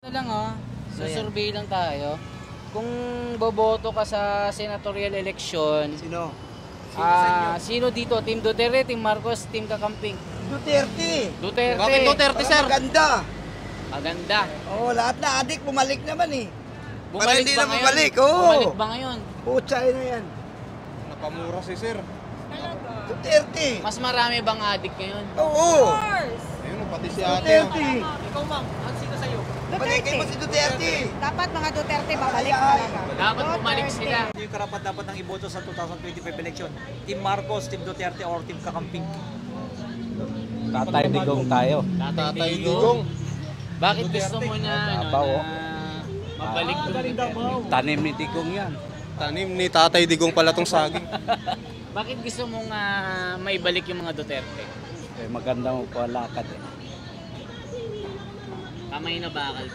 Ito lang susurvey lang tayo. Kung boboto ka sa senatorial election, Sino? sino dito? Team Duterte, Team Marcos, Team Kakamping? Duterte. Duterte. Bakit Duterte, sir? Maganda. Maganda. Oo, lahat na adik bumalik naman eh. Bumalik hindi ba na ngayon? bumalik, oo. Bumalik ba ngayon? Putsay na yan. Napamura si sir. Duterte. Mas marami bang adik ngayon? Oo. Ayun, pati si ate. Duterte. Ikaw ma'am, sino sa'yo? Balikin mo si Duterte. Dapat mga Duterte babalik talaga. Dapat bumalik sila. Yung karapat dapat ng iboto sa 2025 election. Team Marcos, Team Duterte, or Team Kakamping. Tatay Digong tayo. Tatay Digong. Bakit gusto mo na, Abaw, mabalik doon? Tanim ni Digong yan. Tanim ni Tatay Digong pala tong saging. Bakit gusto mong maibalik yung mga Duterte? Maganda mo palakad eh. Kamay na bakal.